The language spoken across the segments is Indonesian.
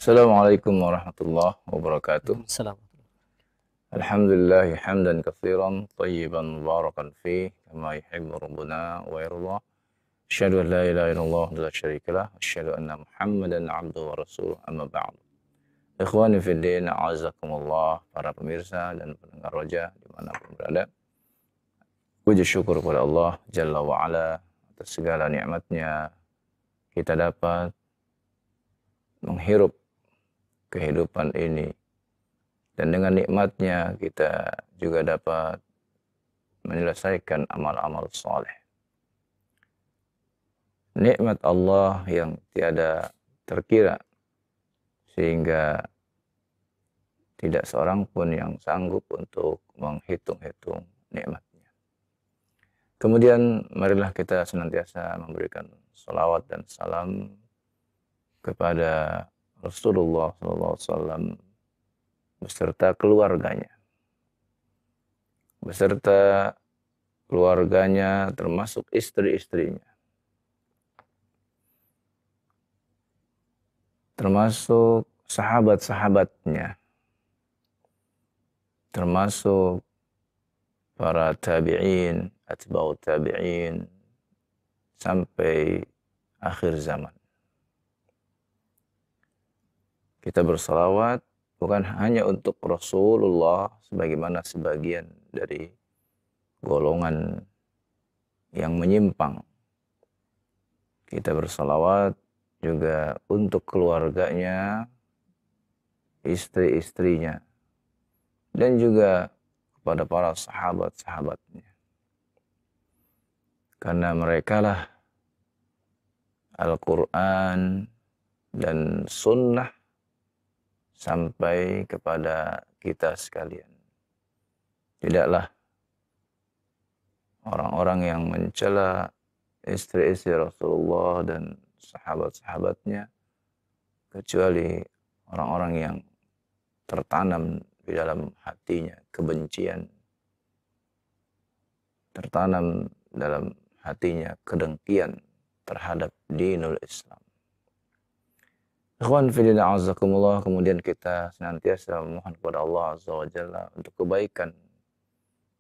Assalamualaikum warahmatullahi wabarakatuh. Salam. Alhamdulillah hamdan katsiran tayyiban mubarakan fih kama yuhibbu rabbuna wa yarda. Asyhadu an la ilaha illallah wa la syarika lah. Asyhadu anna Muhammadan abduhu wa rasuluh amma ba'd. Ikhwani fid din, a'azakumullah, para pemirsa dan pendengar Roja dimanapun berada. Puji syukur kepada Allah Jalla wa Ala atas segala nikmatnya kita dapat menghirup kehidupan ini. Dan dengan nikmatnya kita juga dapat menyelesaikan amal-amal soleh. Nikmat Allah yang tiada terkira, sehingga tidak seorang pun yang sanggup untuk menghitung-hitung nikmatnya. Kemudian marilah kita senantiasa memberikan salawat dan salam kepada Rasulullah SAW beserta keluarganya. Beserta keluarganya termasuk istri-istrinya. Termasuk sahabat-sahabatnya. Termasuk para tabi'in, atba'ut tabi'in, sampai akhir zaman. Kita bersalawat bukan hanya untuk Rasulullah sebagaimana sebagian dari golongan yang menyimpang. Kita bersalawat juga untuk keluarganya, istri-istrinya, dan juga kepada para sahabat-sahabatnya. Karena merekalah Al-Quran dan Sunnah sampai kepada kita sekalian. Tidaklah orang-orang yang mencela istri-istri Rasulullah dan sahabat-sahabatnya kecuali orang-orang yang tertanam di dalam hatinya kebencian, tertanam dalam hatinya kedengkian terhadap dinul Islam. Ikhwan fillah azakumullah, kemudian kita senantiasa memohon kepada Allah Azza wa Jalla untuk kebaikan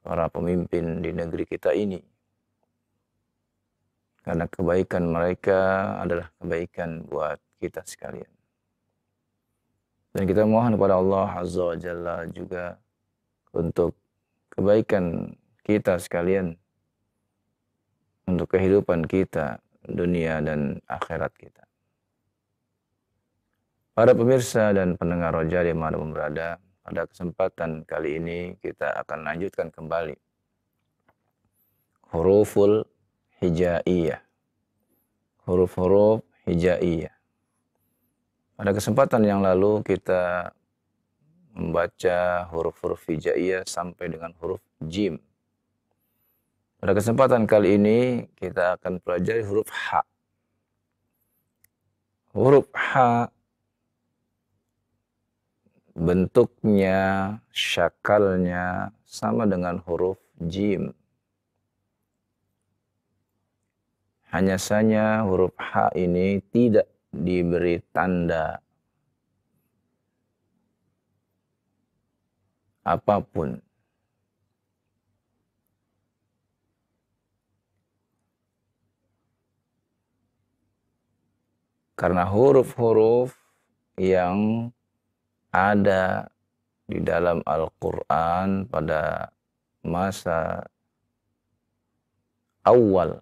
para pemimpin di negeri kita ini. Karena kebaikan mereka adalah kebaikan buat kita sekalian. Dan kita mohon kepada Allah Azza wa Jalla juga untuk kebaikan kita sekalian, untuk kehidupan kita, dunia dan akhirat kita. Para pemirsa dan pendengar Roja dimanapun berada, pada kesempatan kali ini kita akan lanjutkan kembali huruful hijaiyah. Huruf-huruf hijaiyah. Pada kesempatan yang lalu kita membaca huruf-huruf hijaiyah sampai dengan huruf jim. Pada kesempatan kali ini kita akan pelajari huruf ha. Huruf ha bentuknya, syakalnya sama dengan huruf jim. Hanya saja huruf ha ini tidak diberi tanda apapun. Karena huruf-huruf yang ada di dalam Al-Quran pada masa awal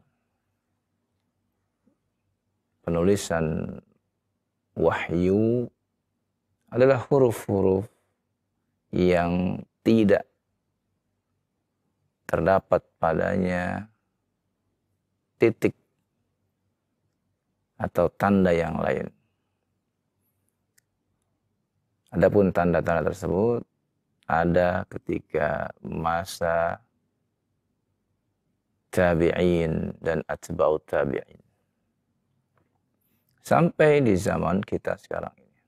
penulisan wahyu adalah huruf-huruf yang tidak terdapat padanya titik atau tanda yang lain. Adapun tanda-tanda tersebut ada ketika masa tabi'in dan atba'ut tabi'in. Sampai di zaman kita sekarang ini.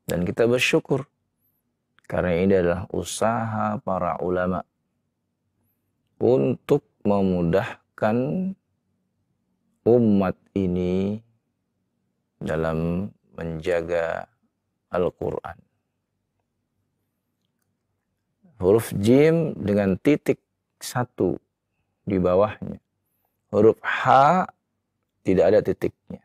Dan kita bersyukur karena ini adalah usaha para ulama untuk memudahkan umat ini dalam menjaga Al-Quran. Huruf jim dengan titik 1 di bawahnya. Huruf H tidak ada titiknya.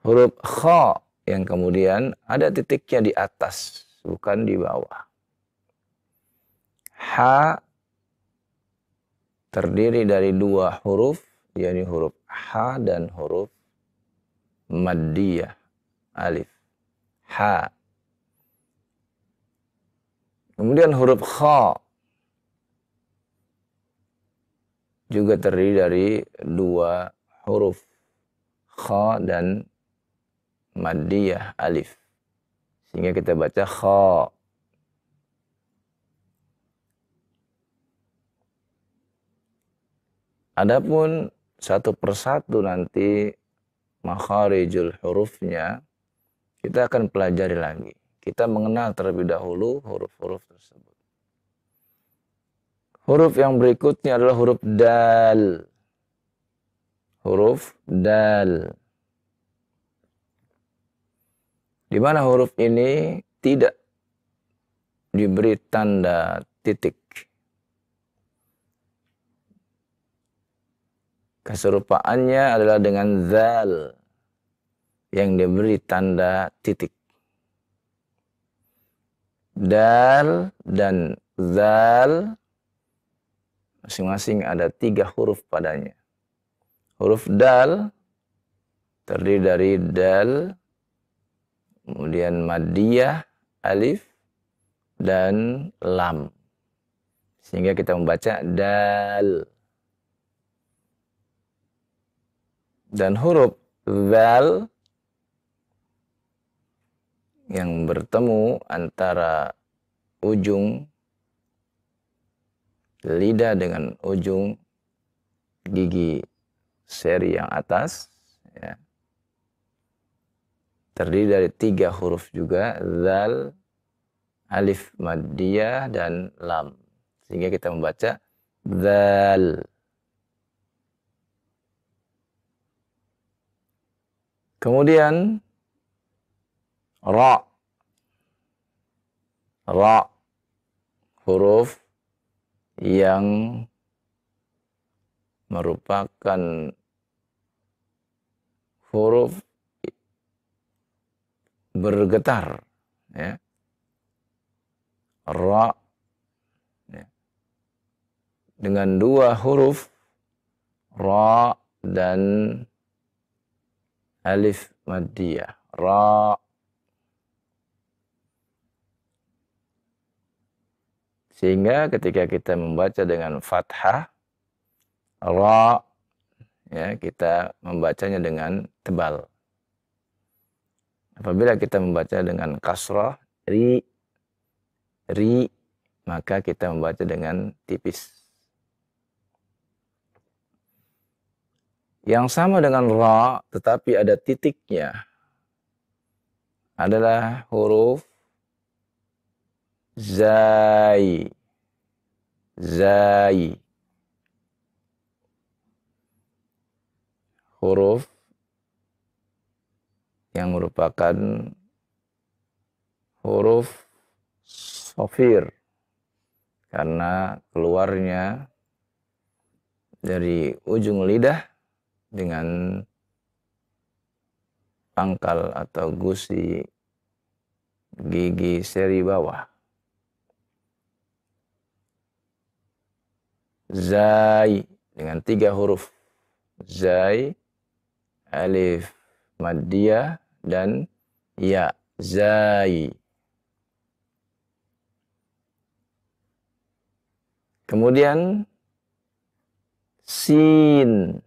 Huruf Kha yang kemudian ada titiknya di atas, bukan di bawah. H terdiri dari 2 huruf, yakni huruf H dan huruf maddiyah, alif. H. Kemudian huruf Kha juga terdiri dari 2 huruf, Kha dan maddiyah, alif. Sehingga kita baca Kha. Adapun satu persatu nanti makharijul hurufnya kita akan pelajari lagi. Kita mengenal terlebih dahulu huruf-huruf tersebut. Huruf yang berikutnya adalah huruf dal. Huruf dal. Di mana huruf ini tidak diberi tanda titik. Keserupaannya adalah dengan zal yang diberi tanda titik. Dal dan zal masing-masing ada 3 huruf padanya. Huruf dal terdiri dari dal, kemudian maddiyah, alif, dan lam. Sehingga kita membaca dal. Dan huruf zal yang bertemu antara ujung lidah dengan ujung gigi seri yang atas, ya, terdiri dari 3 huruf juga, zal, alif maddiyah, dan lam. Sehingga kita membaca zal. Kemudian ra. Ra, huruf yang merupakan huruf bergetar, ya. Ra, ya, dengan 2 huruf, ra dan alif maddiyah. Ra. Sehingga ketika kita membaca dengan fathah, ra, ya, kita membacanya dengan tebal. Apabila kita membaca dengan kasrah, ri, maka kita membaca dengan tipis. Yang sama dengan ra, tetapi ada titiknya, adalah huruf zai. Zai. Huruf yang merupakan huruf shafir, karena keluarnya dari ujung lidah dengan pangkal atau gusi gigi seri bawah. Zai dengan 3 huruf. Zai, alif maddiyah, dan ya. Zai. Kemudian sin.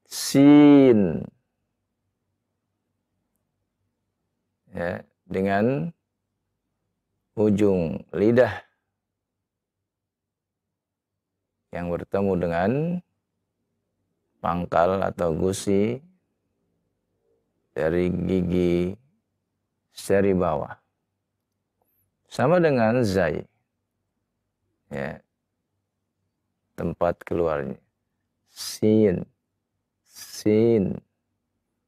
Sin. Ya, dengan ujung lidah yang bertemu dengan pangkal atau gusi dari gigi seri bawah. Sama dengan zai, ya, tempat keluarnya. Sin. Sin.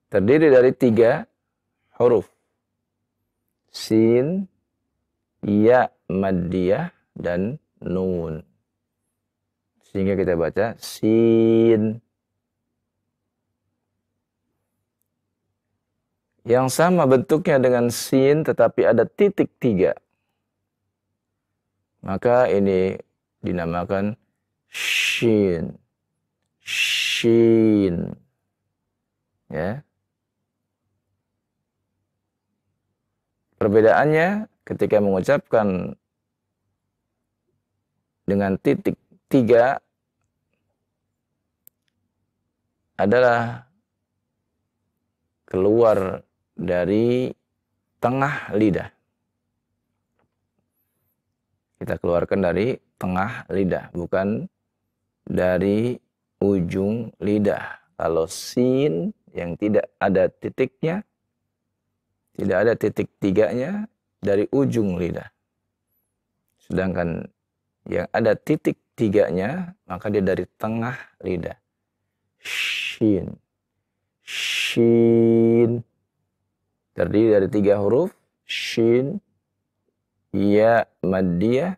Terdiri dari 3 huruf. sin, ya maddiyah, dan nun. Sehingga kita baca sin. Yang sama bentuknya dengan sin tetapi ada titik 3. Maka ini dinamakan shin. Shin. Ya. Perbedaannya ketika mengucapkan dengan titik 3 adalah keluar dari tengah lidah. Kita keluarkan dari tengah lidah, bukan dari ujung lidah. Kalau sin yang tidak ada titiknya, tidak ada titik 3-nya, dari ujung lidah. Sedangkan yang ada titik 3-nya, maka dia dari tengah lidah. Shin. Shin. Terdiri dari 3 huruf. Shin, ya maddiyah,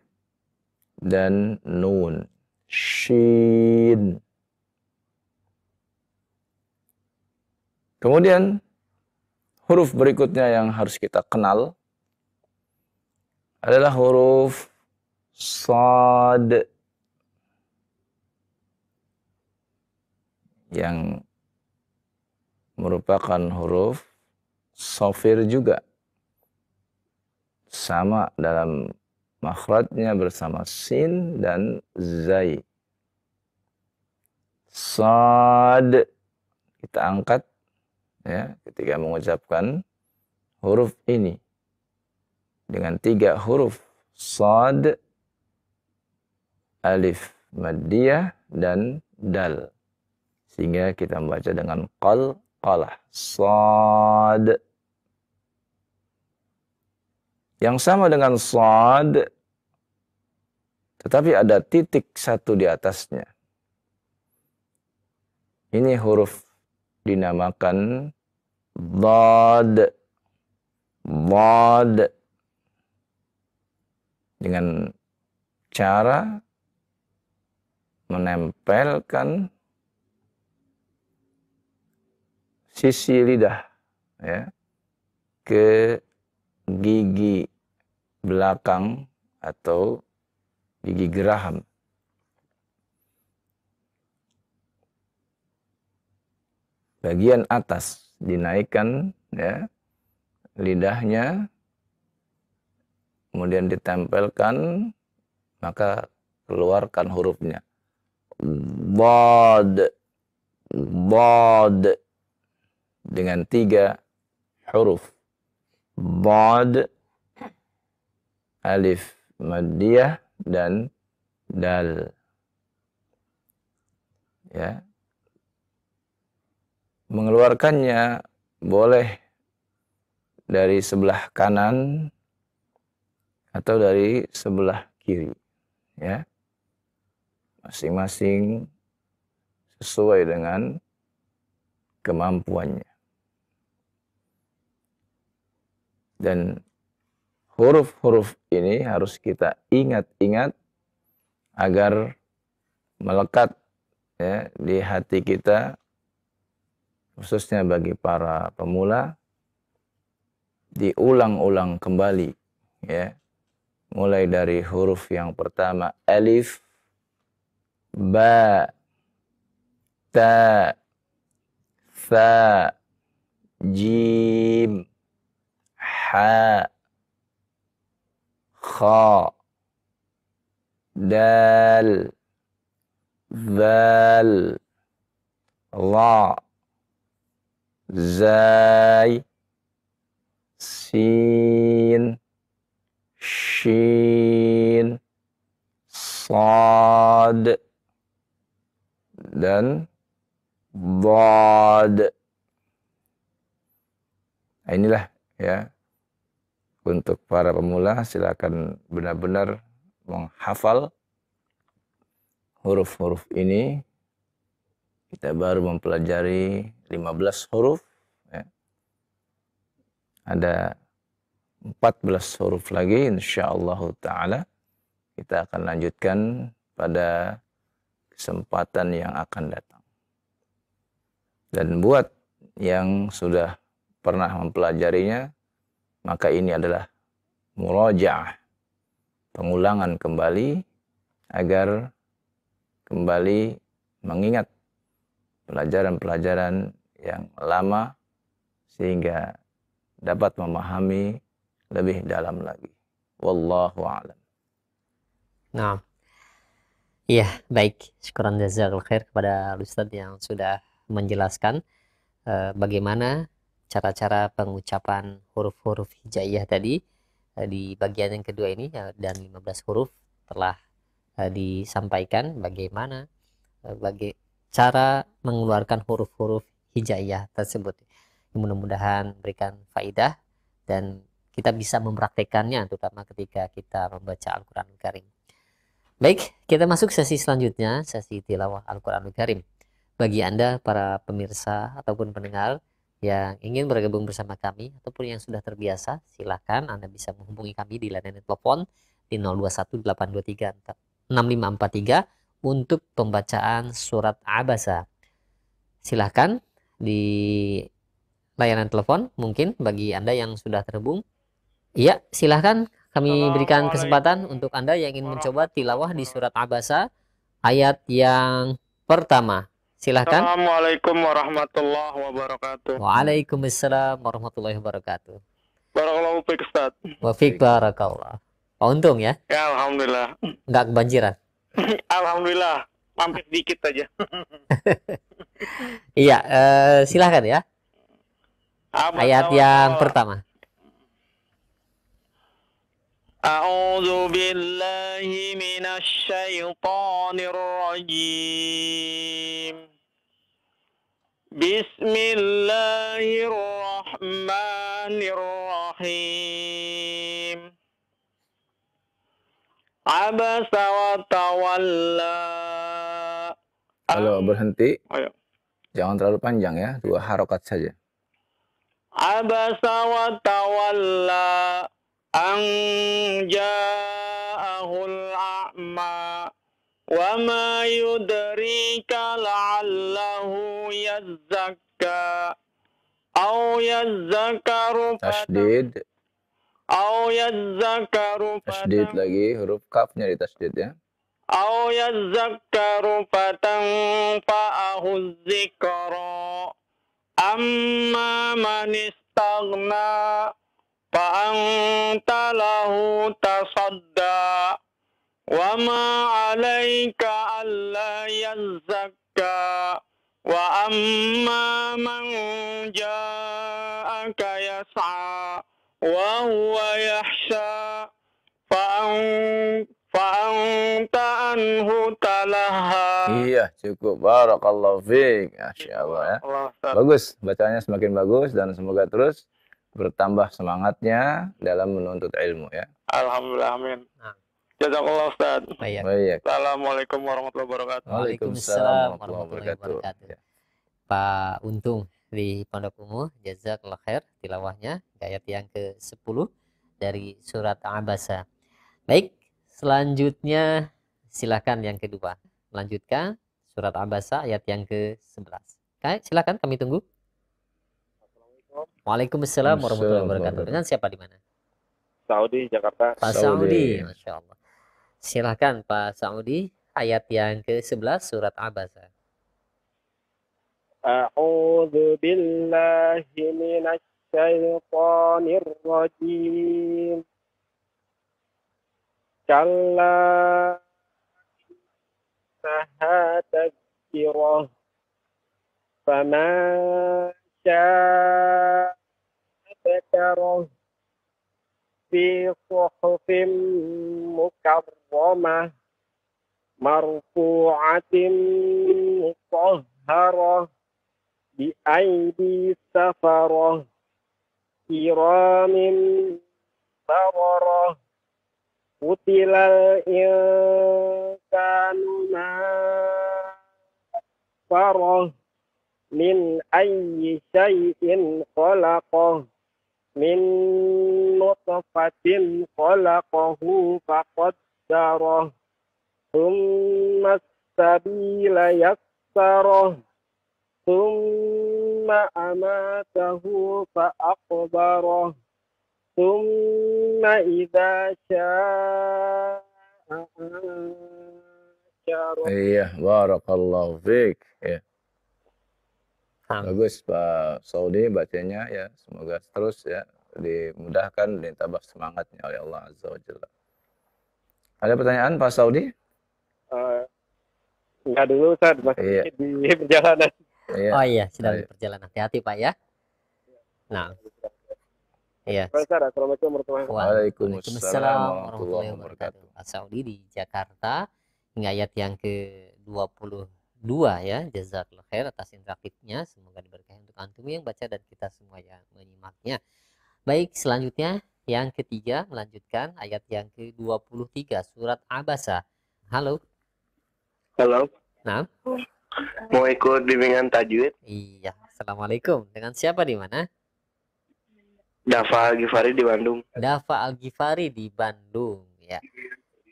dan nun. Shin. Kemudian huruf berikutnya yang harus kita kenal adalah huruf shad, yang merupakan huruf shafir juga. Sama dalam makhrajnya bersama sin dan zai. Shad kita angkat ya ketika mengucapkan huruf ini dengan 3 huruf shad, alif maddiyah, dan dal. Sehingga kita membaca dengan qalqalah. Shad. Yang sama dengan shad, tetapi ada titik 1 di atasnya. Ini huruf dinamakan dhad. Dhad. Dengan cara menempelkan sisi lidah ya ke gigi belakang atau gigi geraham. Bagian atas dinaikkan ya lidahnya, kemudian ditempelkan, maka keluarkan hurufnya. Dhad. Dhad. Dengan 3 huruf. Dhad, alif maddiyah, dan dal. Ya. Mengeluarkannya boleh dari sebelah kanan atau dari sebelah kiri. Ya. Masing-masing sesuai dengan kemampuannya. Dan huruf-huruf ini harus kita ingat-ingat agar melekat ya, di hati kita, khususnya bagi para pemula, diulang-ulang kembali ya. Mulai dari huruf yang pertama alif, ba, ta, fa, jim, ha, kha, dal, zal, ra, zai, sin, shin, sad, dan dhad. Nah, inilah ya untuk para pemula, silakan benar-benar menghafal huruf-huruf ini. Kita baru mempelajari 15 huruf ya. Ada 14 huruf lagi insyaallah taala. Kita akan lanjutkan pada kesempatan yang akan datang. Dan buat yang sudah pernah mempelajarinya, maka ini adalah murajaah, pengulangan kembali agar kembali mengingat pelajaran-pelajaran yang lama sehingga dapat memahami lebih dalam lagi. Wallahu a'lam. Nah, iya, baik. Syukran jazakallahu khair kepada Ustadz yang sudah menjelaskan bagaimana cara-cara pengucapan huruf-huruf hijaiyah tadi di bagian yang kedua ini dan 15 huruf telah disampaikan bagaimana bagi cara mengeluarkan huruf-huruf hijaiyah tersebut. Mudah-mudahan berikan faidah dan kita bisa mempraktekannya terutama ketika kita membaca Al-Qur'anul Karim. Baik, kita masuk sesi selanjutnya, sesi tilawah Al-Qur'anul Karim. Bagi Anda para pemirsa ataupun pendengar yang ingin bergabung bersama kami ataupun yang sudah terbiasa, silakan Anda bisa menghubungi kami di layanan telepon di 0218236543 untuk pembacaan surat Abasa. Silakan di layanan telepon, mungkin bagi Anda yang sudah terhubung. Iya, silakan kami berikan kesempatan untuk Anda yang ingin mencoba tilawah di surat Abasa ayat yang pertama. Silakan. Assalamualaikum warahmatullahi wabarakatuh. Waalaikumsalam warahmatullahi wabarakatuh. Barakallahu fiik, Ustaz. Wa fiik barakallah. Oh, untung ya, Ya, alhamdulillah. nggak kebanjiran. Alhamdulillah, mampir dikit aja. Iya, silakan ya. Ayat yang pertama. A'udzu billahi minasy syaithanir rajim. Bismillahirrahmanirrahim. Abasa wa tawalla. Kalau berhenti, Ayo. jangan terlalu panjang ya, 2 harokat saja. Abasa wa tawalla an ja'ahul a'ma wa ma yudrika la'allahu yazzakka aw yazzakaru Tasdid, aw yazzakaru tasdid lagi, huruf kafnya di tasdid ya. aw yazzakaru fatanfa'ahu dzikra amma man istaghna fa'anta lahu tasadda wa ma 'alaika alla yazzakka wa amma man ja'aka yas'a wa huwa yahsha fa'anta anhu talaha. Iya, cukup. Barakallahu fiik. Masyaallah ya. Bagus, bacanya semakin bagus dan semoga terus bertambah semangatnya dalam menuntut ilmu ya. Alhamdulillah, amin. Jazakallah, Ustaz. Baik. Assalamualaikum warahmatullahi wabarakatuh. Waalaikumsalam warahmatullahi wabarakatuh. Pak Untung di Pondok Ungu, jazakallah khair tilawahnya ayat yang ke-10 dari surat Abasa. Baik, selanjutnya silakan yang kedua. Melanjutkan surat Abasa ayat yang ke-11. Silakan kami tunggu. Waalaikumsalam warahmatullahi wabarakatuh. Dengan siapa di mana? Saudi, Jakarta. Pak Saudi, Masya Allah. Silakan Pak Saudi, ayat yang ke-11 surat Abasa. A'udzu billahi minasy syaithanir rajim. Kalla innaha tadhkirah fama syaa dzakara fi suhufin mukarramah marfu'atin mutahharah bi aidi safarah kiramin bararah Utilal insanu ma akfarah min ayyi syai'in khalaqah min nutfatin khalaqahu faqaddarah thumma as-sabila yassarah thumma amatahu fa'aqbarah thumma idza syaa ansyarah. Iya, barakallahu fiik. Ya, Nah, bagus Pak Saudi bacanya ya. Semoga terus ya dimudahkan, ditambah semangatnya oleh Allah Azza wa Jalla. Ada pertanyaan Pak Saudi? Enggak dulu Ustaz, Iya. masih di perjalanan. Iya. oh iya, sedang Baik. berjalan, hati-hati Pak ya. Nah, iya. Baik, Ustaz. Assalamualaikum warahmatullahi wabarakatuh. Waalaikumsalam warahmatullahi wabarakatuh. wabarakatuh. Pak Saudi di Jakarta hingga ayat yang ke-22 ya. Jazakallah khair atas interaktifnya. Semoga diberkahi untuk antum yang baca dan kita semua yang menyimaknya. Baik, selanjutnya yang ketiga melanjutkan ayat yang ke-23 surat Abasa. Halo. Halo, Nah, mau ikut bimbingan tajwid? iya. Assalamualaikum. Dengan siapa di mana? Dafa Al-Ghifari di Bandung. Dafa Al-Ghifari di Bandung ya.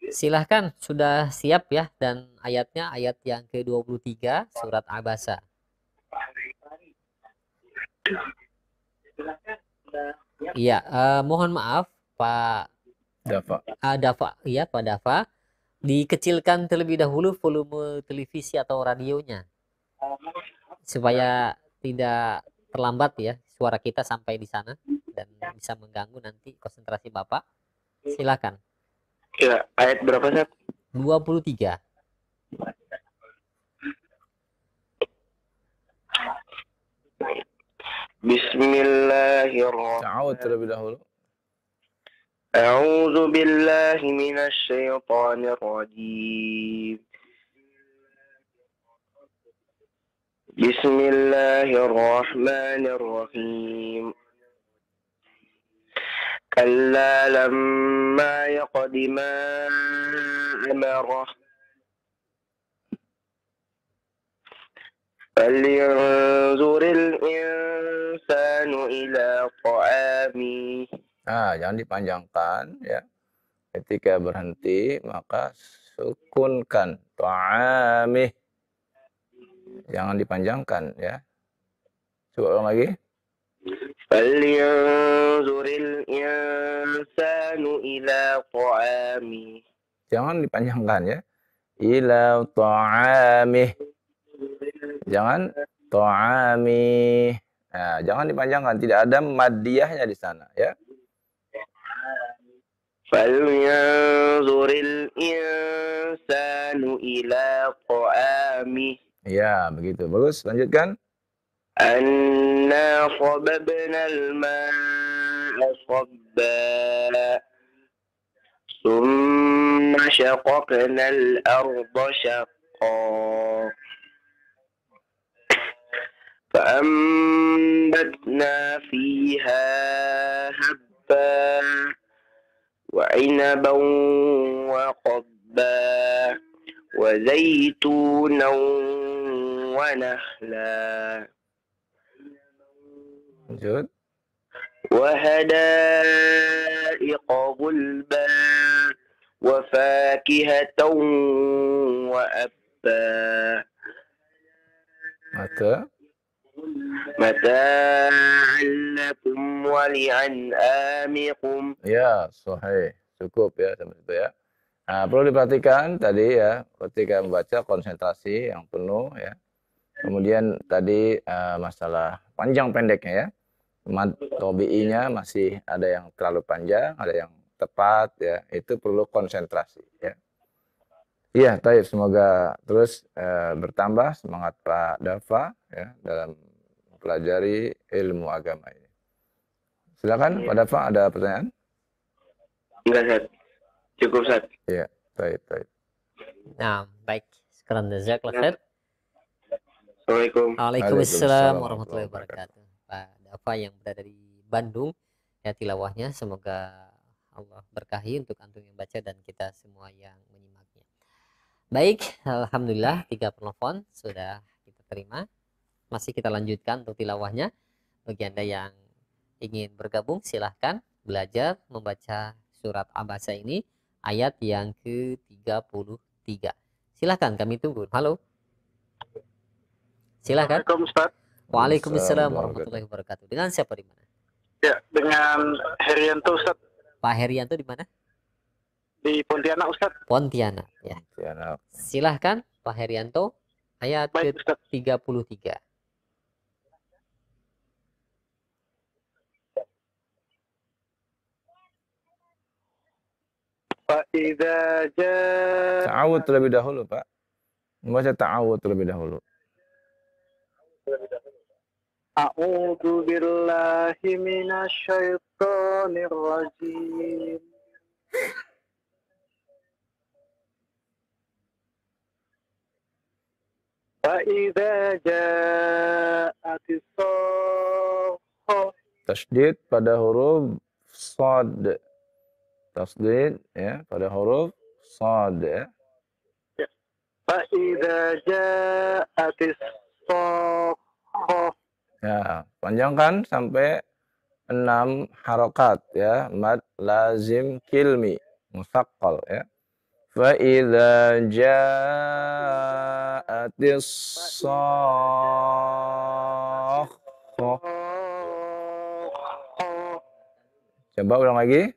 Silahkan, sudah siap ya, dan ayatnya ayat yang ke-23 surat Abasa. Iya, mohon maaf Pak Dafa. Dafa, ya Pak Dafa, dikecilkan terlebih dahulu volume televisi atau radionya supaya tidak terlambat ya suara kita sampai di sana dan bisa mengganggu nanti konsentrasi Bapak. Silakan. Ya, ayat berapa, Ustaz? 23. Bismillahirrahmanirrahim. Ta'awud terlebih dahulu. A'udzu billahi minasy syaithanir rajim. Bismillahirrahmanirrahim. Kalla lamma yaqdi ma amarah. Falyanzuril insanu ila ta'ami. Nah, jangan dipanjangkan ya. Ketika berhenti maka sukunkan ta'amih. Jangan dipanjangkan ya. Coba ulang lagi. Falyanzuril insanu ila ta'ami. Jangan dipanjangkan ya. Ila ta'amih. Jangan ta'amih. Nah, jangan dipanjangkan, tidak ada maddiyahnya di sana ya. Falyanzuril insanu ila ta'ami. Ya, begitu. Bagus, lanjutkan. Anna sababna al-ma'a sabba. Thumma syaqaqna al-arda syaqqa. فأنبتنا فيها حبا وعنبا وقبا وزيتونا ونخلا Lanjut. وحدائق غلبا وفاكهة وأبا متاعا لكم ولأنعامكم. Ya, sahih. Cukup ya sampai itu ya. Nah, perlu diperhatikan tadi ya, ketika membaca konsentrasi yang penuh ya. Kemudian tadi masalah panjang pendeknya ya. Mad tobi'inya masih ada yang terlalu panjang, ada yang tepat ya. Itu perlu konsentrasi ya. Iya, Taib, semoga terus bertambah semangat Pak Dafa ya dalam mempelajari ilmu agama ini. Silakan Pak Dafa, ada pertanyaan? Enggak, Ustaz. Cukup, Ustaz. Iya, Taib. Nah, baik. Sekarang jazakallah khair. Assalamualaikum. Waalaikumsalam warahmatullahi wabarakatuh. Pak Dafa yang berada di Bandung, ya tilawahnya semoga Allah berkahi untuk antum yang baca dan kita semua yang menyimaknya. Baik, alhamdulillah 3 penelpon sudah kita terima. Masih kita lanjutkan untuk tilawahnya. Bagi Anda yang ingin bergabung silahkan belajar membaca surat Abasa ini, ayat yang ke-33. Silahkan, kami tunggu. Halo. Silahkan. Assalamualaikum Ustaz. Waalaikumsalam warahmatullahi wabarakatuh. Dengan siapa di mana? Ya, dengan Herianto Ustaz Pak Herianto di mana? di Pontianak Ustaz. Pontianak. Ya. Pontianak. Silahkan Pak Herianto, ayat Baik Ustaz. ke-33. Fa'idza jaa Ta'awud terlebih dahulu, Pak. Membaca ta'awud terlebih dahulu. A'udzu billahi minasyaitonir rajim. Fa'idza ja'atis sakhah. Tasdid pada huruf shad. Tasdid ya pada huruf shad ya. Fa'idza ja'atis sakhah. Ya, panjangkan sampai 6 harokat ya. Mad lazim kilmi musaqqal ya. Fa idza ja'atis sakhah. Coba ulang lagi.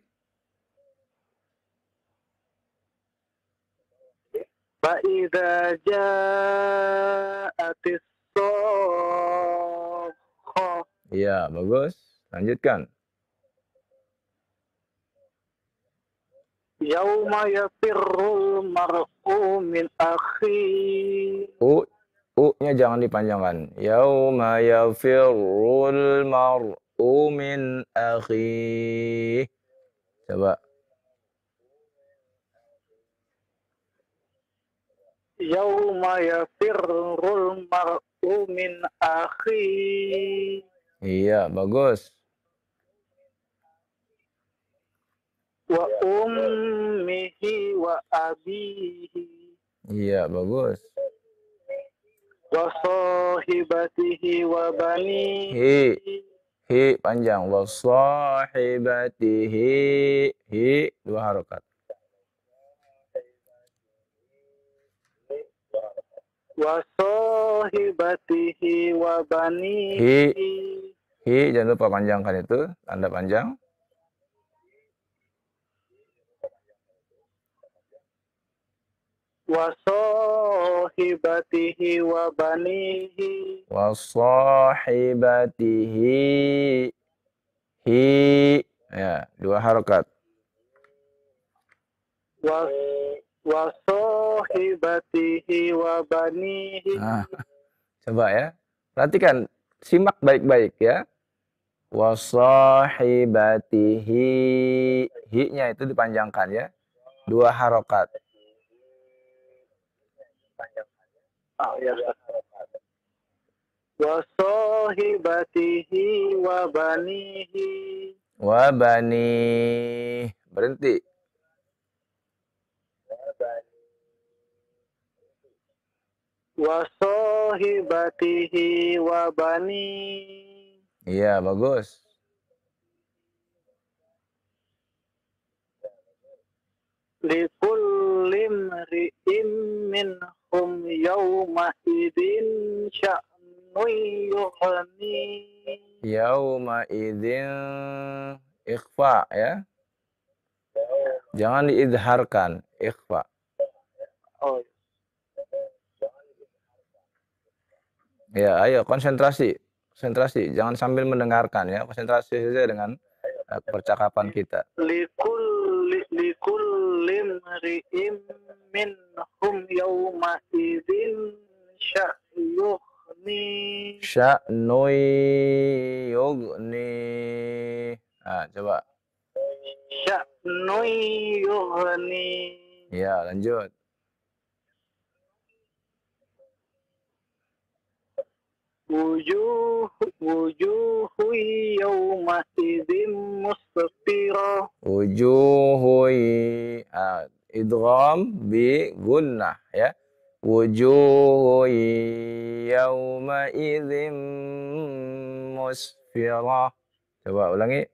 Fa'idza ja'atis sakhah. Iya, bagus. Lanjutkan. Yauma yafirrul mar'u min akhi. U-nya jangan dipanjangkan. Yauma yafirrul mar'u min akhi. Coba. Yauma yafirrul mar'u min akhi. Iya, bagus. Wa ummihi wa abihi. Iya, bagus. Wa sahibatihi wa banihi. Hi panjang. Wa sahibatihi. Hi 2 harokat. Wa sahibatihi wa banihi. Hi jangan lupa panjangkan itu. Tanda panjang. Wa sahibatihi wa banihi. Wa sahibatihi. Hi. Ya, 2 harokat. Wa sahibatihi wa banihi. Nah, coba ya. Perhatikan, simak baik-baik ya. Wa sahibatihi. Hi-nya itu dipanjangkan ya. 2 harokat. Ya. Wa sahibatihi wa banihi. Wa bani. Berhenti. Wa sahibatihi wa bani. Iya, bagus. Likulli imri'in minhum yawma idin sya'nu yughni. Yauma idzin ikhfa ya. Jangan diidharkan, ikhfa. Oh, Ya, ayo konsentrasi. Konsentrasi, jangan sambil mendengarkan ya. Konsentrasi saja dengan percakapan kita. likulli imri'in minhum yawma idin sya'nu yughni. Sya'nui yughni. Nah, coba. Sya'nu yughni. Ya, lanjut. Wujuhu yawma idzin musfirah. Wujuhui. Idgham bi gunnah ya. Wujuhui yawma idzin musfirah. Coba ulangi.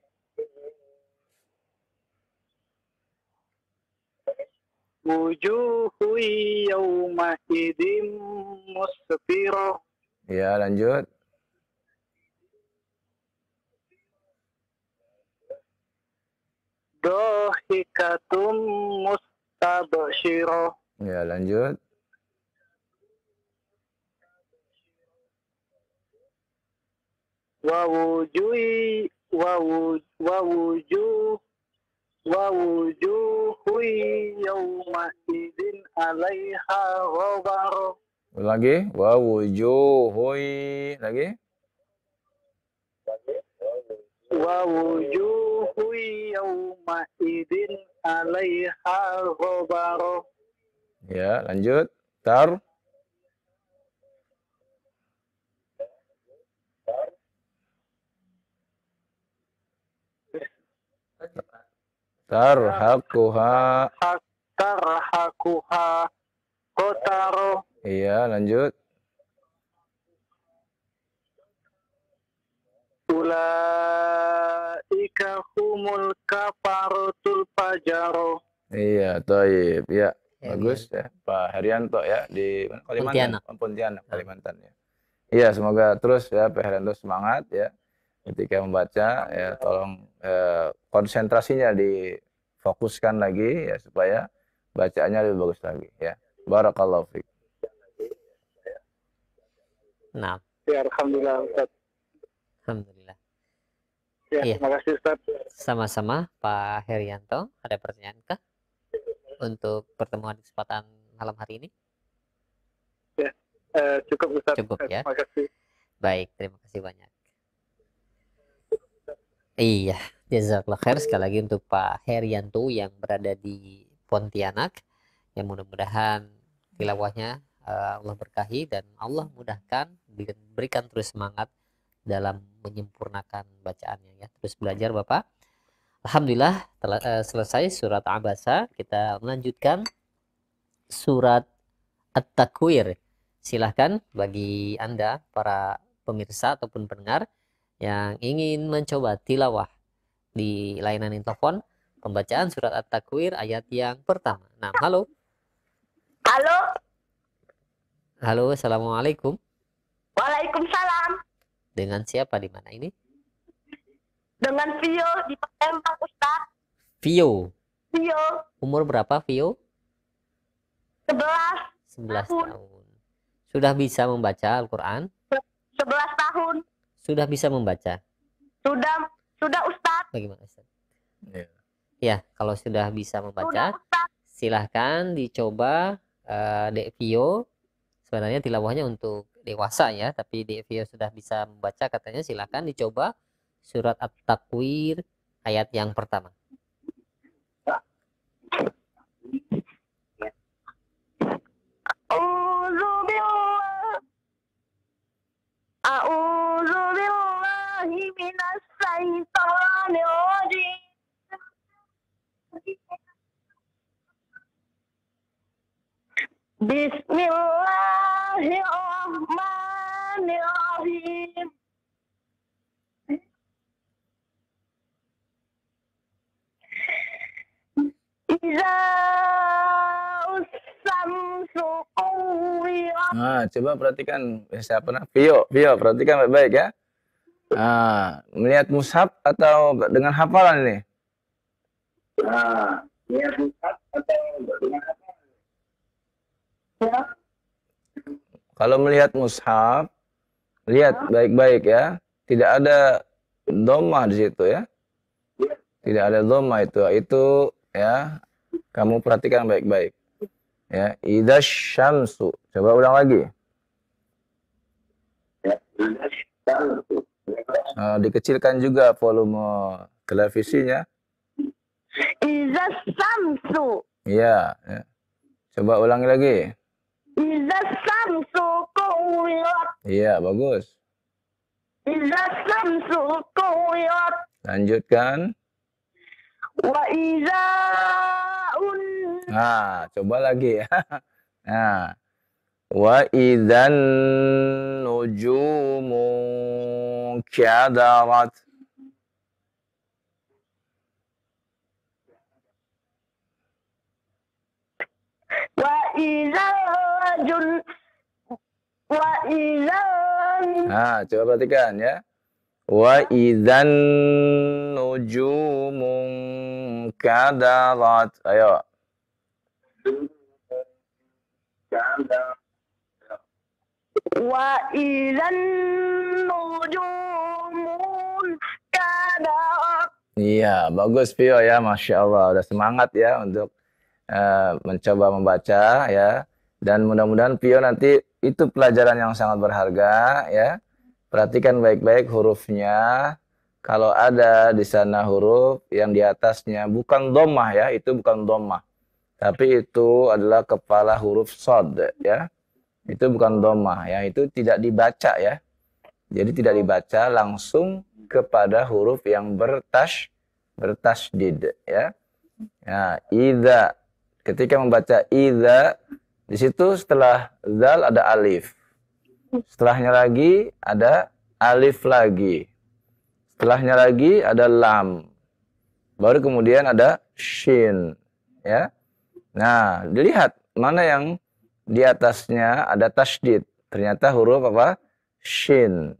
wujuhu yawma idzin musfirah. Ya, lanjut. Dohikatum mustabsyirah. Ya, lanjut. Wa wujuhi wa wujuhu yawma idzin 'alaiha ghabar. Lagi. Wa wujuhui. Lagi. Wa wujuhu yawma idzin 'alaiha ghabar. Ya, lanjut. Tar. Tarhaquha. Tarhaquha qatara. Iya, lanjut. Ulaika humul kafaratul fajaro. Iya, taib. Ya, bagus Herianto. ya. Pak Herianto ya di mana? Kalimantan. Pontianak. Pontianak, Kalimantan ya. Iya, semoga terus ya Pak Herianto semangat ya ketika membaca ya, tolong konsentrasinya difokuskan lagi ya supaya bacaannya lebih bagus lagi ya. Barakallahu fiik. Nah, Ya, alhamdulillah Ustaz. alhamdulillah. Ya, Iya. terima kasih Ustaz. Sama-sama Pak Herianto. Ada pertanyaan kah untuk pertemuan kesempatan malam hari ini? Cukup Ustaz. Cukup ya. Terima kasih. Baik, terima kasih banyak. Iya, jazakallah khair sekali lagi untuk Pak Herianto yang berada di Pontianak. Yang mudah-mudahan tilawahnya Allah berkahi dan Allah mudahkan, berikan terus semangat dalam menyempurnakan bacaannya ya. Terus belajar Bapak. Alhamdulillah telah selesai surat Abasa. Kita melanjutkan surat At-Takwir. Silahkan bagi Anda para pemirsa ataupun pendengar yang ingin mencoba tilawah di layanan telepon, pembacaan surat At-Takwir ayat yang pertama. Nah, halo. Halo, Halo, assalamualaikum. waalaikumsalam. Dengan siapa di mana ini? Dengan Vio di Palembang, Ustaz. Vio. Vio, Umur berapa Vio? 11 11 Tahun. tahun. Sudah bisa membaca Al-Quran? 11 tahun. Sudah bisa membaca? Sudah Ustaz. Bagaimana Ustaz? Ya. Ya, kalau sudah bisa Sudah membaca, Ustaz. silahkan dicoba Dek Vio. Sebenarnya tilawahnya untuk dewasa ya, tapi Dek Vio sudah bisa membaca, katanya silahkan dicoba surat At-Takwir ayat yang pertama. A'udzu billahi minas syaitonir rajim. Bismillahirrahmanirrahim. Iza usamsu kuwirat. Nah, coba perhatikan siapa nah? Vio, perhatikan baik-baik ya. Nah, melihat mushaf atau dengan hafalan ini? Nah, melihat mushaf atau dengan hafalan? Ya. Kalau melihat mushaf, lihat baik-baik ya. Tidak ada dhammah di situ ya. Tidak ada dhammah itu. Itu ya, kamu perhatikan baik-baik. Ya, idza syamsu. Coba ulang lagi. Dikecilkan juga volume televisinya. Iza samsu. Iya, ya. Coba ulangi lagi. Iza samsu kuwirat. Iya, bagus. Iza samsu kuwirat. Lanjutkan. Wa iza un. Nah, coba lagi ya. Nah, wa idzan nujumu kadarat. iza jun wa iza Nah, coba perhatikan ya. Wa idzan nujumun kadarat. Ayo. wa idzan nujumun kadarat. Iya, bagus Pio ya, Masya Allah. Udah semangat ya untuk mencoba membaca ya. Dan mudah-mudahan Pio nanti itu pelajaran yang sangat berharga ya. Perhatikan baik-baik hurufnya. Kalau ada di sana huruf yang di atasnya bukan dhammah ya, itu bukan dhammah. Tapi itu adalah kepala huruf shad ya. Itu bukan dhammah ya, itu tidak dibaca ya. Jadi tidak dibaca, langsung kepada huruf yang bertasydid ya. Nah, idza. Ketika membaca idza, di situ setelah zal ada alif. Setelahnya lagi ada alif lagi. Setelahnya lagi ada lam. Baru kemudian ada shin ya. Nah, dilihat mana yang di atasnya ada tasydid. Ternyata huruf apa? Shin.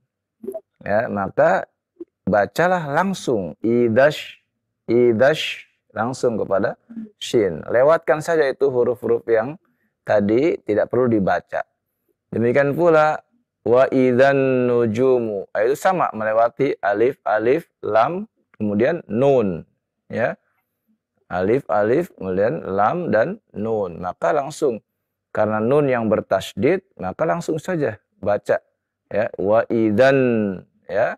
Ya, maka bacalah langsung idash langsung kepada shin. Lewatkan saja itu huruf-huruf yang tadi tidak perlu dibaca. Demikian pula wa idzan nujumu. Itu sama melewati alif, lam, kemudian nun, ya. Alif, kemudian lam dan nun. Maka langsung karena nun yang bertasydid, maka langsung saja baca ya wa idzan ya.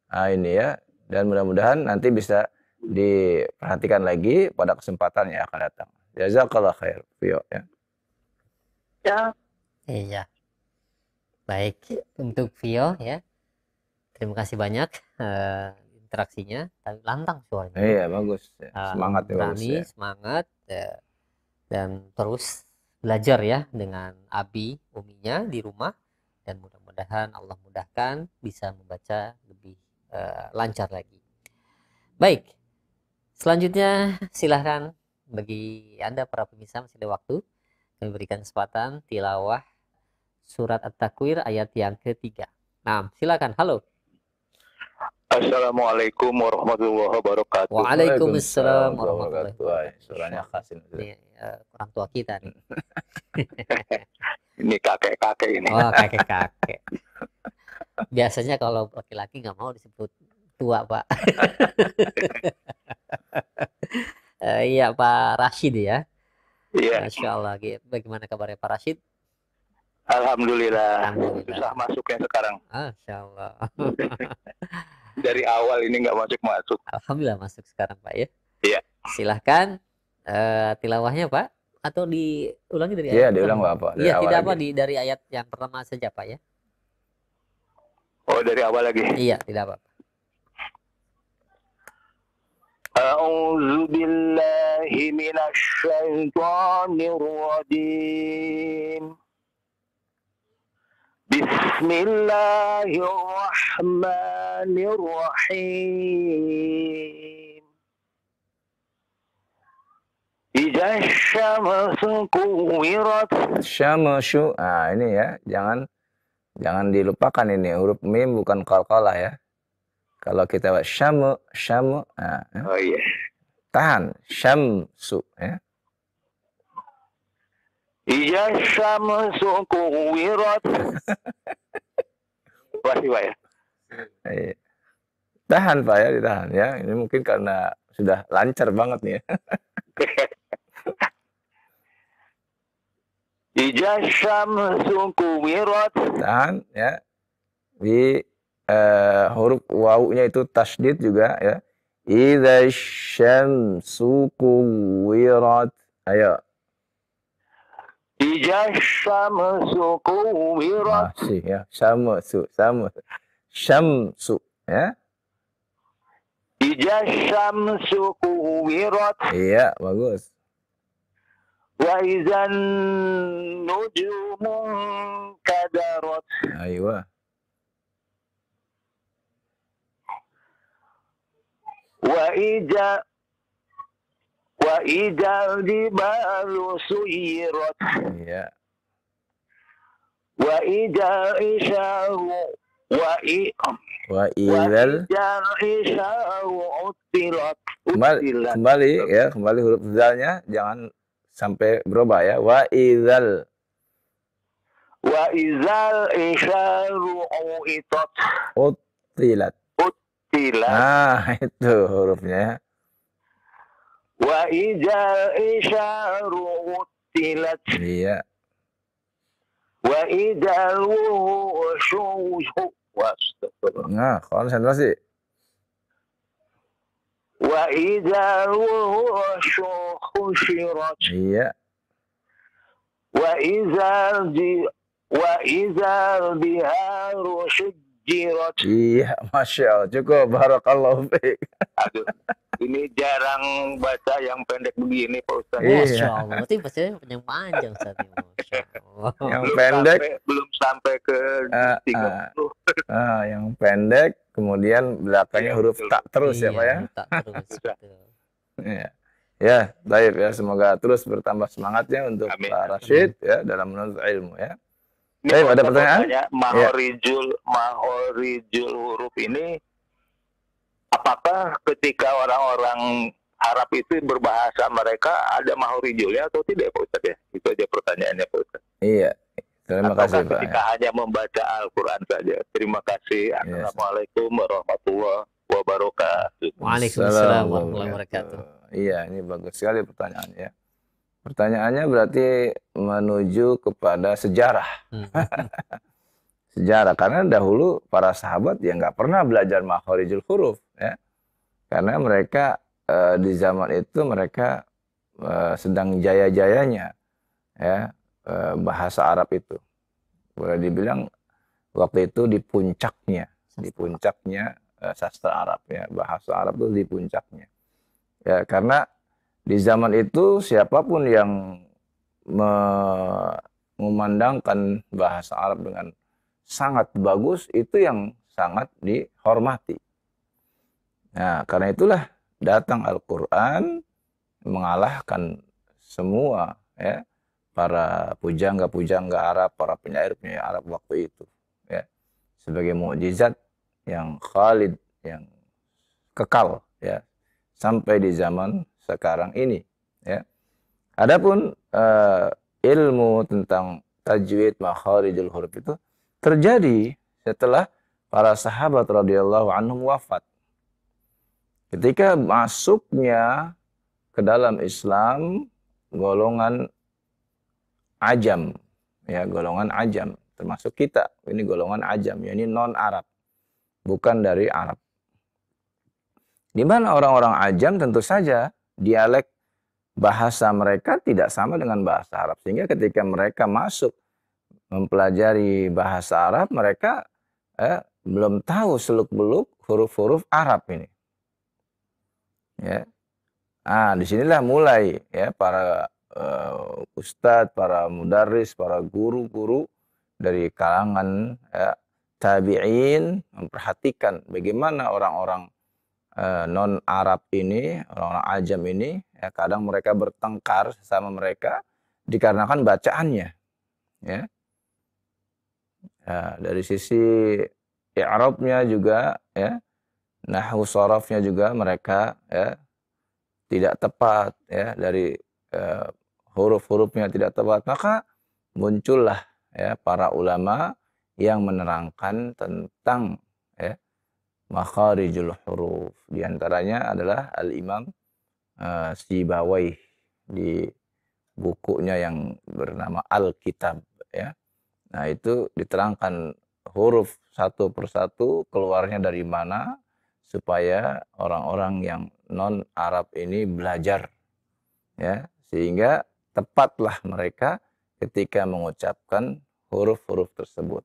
Nah, ini ya. Dan mudah-mudahan nanti bisa diperhatikan lagi pada kesempatan yang akan datang. Jazakallah khair, Vio ya. Ya. Iya. Baik, untuk Vio ya. Terima kasih banyak interaksinya. Tapi lantang suaranya. Iya, bagus. Ya. Semangat ya, berani, bagus ya. semangat dan terus belajar ya dengan Abi, uminya di rumah, dan mudah-mudahan Allah mudahkan bisa membaca lebih lancar lagi. Baik, selanjutnya silahkan bagi Anda para pemirsa masih ada waktu, kami berikan kesempatan tilawah surat At-Takwir ayat yang ketiga. Nah, silakan. Halo. Assalamualaikum warahmatullahi wabarakatuh. Waalaikumsalam warahmatullahi wabarakatuh. Wah, suaranya khas ini. Ini orang tua kita nih. Ini kakek-kakek ini. Oh, kakek-kakek. Biasanya kalau laki-laki nggak mau disebut tua, Pak. Iya, Pak Rashid ya. Iya. Masya Allah. Bagaimana kabarnya Pak Rashid? Alhamdulillah. Alhamdulillah. Susah masuknya sekarang. Masya Allah. Dari awal ini nggak masuk-masuk. Alhamdulillah masuk sekarang, Pak ya. Iya. Silahkan tilawahnya, Pak. Atau diulangi dari Iya, ayat diulang pertama? Bapak. Iya, tidak apa dari ayat yang pertama saja, Pak ya. Oh, dari awal lagi. Iya, tidak apa. A'udzu billahi minasy syaithanir rajim. Bismillahirrahmanirrahim. Idza syamsu kuwirat. Syamsu. Nah, ini ya, jangan dilupakan ini huruf mim bukan qalqalah ya. Kalau kita buat syamu, nah, ya. Oh iya. Tahan, syamsu ya. Idza syamsu kuwirat. Masih Pak ya? Iya. Tahan Pak ya, ditahan ya. Ini mungkin karena sudah lancar banget nih ya. Idza syamsu kuwirat. Tahan ya. Di huruf wawunya itu tasydid juga ya. Idza syamsu kuwirat. Ayo. Idza syamsu kuwirat. Masih ya. Syamsu ya. Idza syamsu kuwirat. Iya, bagus. Wa idzan nujumu kadarat. Ayo. Wa idzal jibalu suyirat. Iya. Wa idzal isyaru wa Wa idzal isyaru utilat. kembali ya, kembali huruf zalnya jangan sampai berubah ya. Wa idzal isyaru uitat. utilat. Utilat. Nah, itu hurufnya. Wa idzal isyaru utilat. Iya. Wa idzal wushu Nah, konsentrasi. wa idzal wushu khushirat. Iya. Wa idzal biharu sujjirat. Iya, Masya Allah. Cukup. Barakallahu fiik. Aduh, ini jarang baca yang pendek begini Pak Ustaz. Iya. Masya Allah, berarti bacanya panjang Ustaz. Masya Allah. Yang pendek. Belum sampai ke 30. Yang pendek, kemudian belakangnya Iya, huruf betul. tak terus ya Pak ya. Tak terus. Betul. Iya. Ya, baik ya. Semoga terus bertambah semangatnya untuk Amin. Pak Rashid ya dalam menuntut ilmu ya. Ini Baik, ada Pak Ustaz pertanyaan? mau tanya, mahorijul huruf ini apakah ketika orang-orang Arab itu berbahasa mereka ada mahorijulnya atau tidak Pak Ustaz ya? Itu aja pertanyaannya Pak Ustaz. Iya. Terima kasih Pak. Ketika hanya membaca Al-Quran saja. Terima kasih. Assalamualaikum warahmatullahi wabarakatuh. Waalaikumsalam warahmatullahi wabarakatuh. Iya, ini bagus sekali pertanyaannya. Pertanyaannya berarti menuju kepada sejarah. Sejarah, karena dahulu para sahabat ya nggak pernah belajar makhorijul huruf ya. Karena mereka di zaman itu mereka sedang jaya-jayanya ya, bahasa Arab itu. Boleh dibilang waktu itu di puncaknya sastra Arab ya, bahasa Arab itu di puncaknya. Ya, karena di zaman itu siapapun yang memandangkan bahasa Arab dengan sangat bagus itu yang sangat dihormati. Nah, karena itulah datang Al-Quran mengalahkan semua ya, para pujangga-pujangga Arab, para penyair-penyair Arab waktu itu ya, sebagai mukjizat yang khalid, yang kekal ya, sampai di zaman sekarang ini ya. Adapun ilmu tentang tajwid makharijul huruf itu terjadi setelah para sahabat radhiyallahu anhum wafat. Ketika masuknya ke dalam Islam golongan ajam ya, golongan ajam termasuk kita, ini golongan ajam, yakni non Arab, bukan dari Arab. Di mana orang-orang ajam tentu saja dialek bahasa mereka tidak sama dengan bahasa Arab. Sehingga ketika mereka masuk mempelajari bahasa Arab, mereka belum tahu seluk-beluk huruf-huruf Arab ini. Ya. Disinilah mulai ya para ustadz, para mudarris, para guru-guru dari kalangan tabi'in memperhatikan bagaimana orang-orang non-Arab ini, orang-orang ajam ini, ya, kadang mereka bertengkar sesama mereka dikarenakan bacaannya. Ya. Dari sisi i'rabnya juga, ya, nahwu sharafnya juga mereka ya, tidak tepat, ya, dari huruf-hurufnya tidak tepat, maka muncullah ya para ulama yang menerangkan tentang ya makharijul huruf. Di antaranya adalah Al-Imam Sibawayh di bukunya yang bernama Al-Kitab ya. Nah, itu diterangkan huruf satu persatu keluarnya dari mana supaya orang-orang yang non Arab ini belajar ya, sehingga tepatlah mereka ketika mengucapkan huruf-huruf tersebut.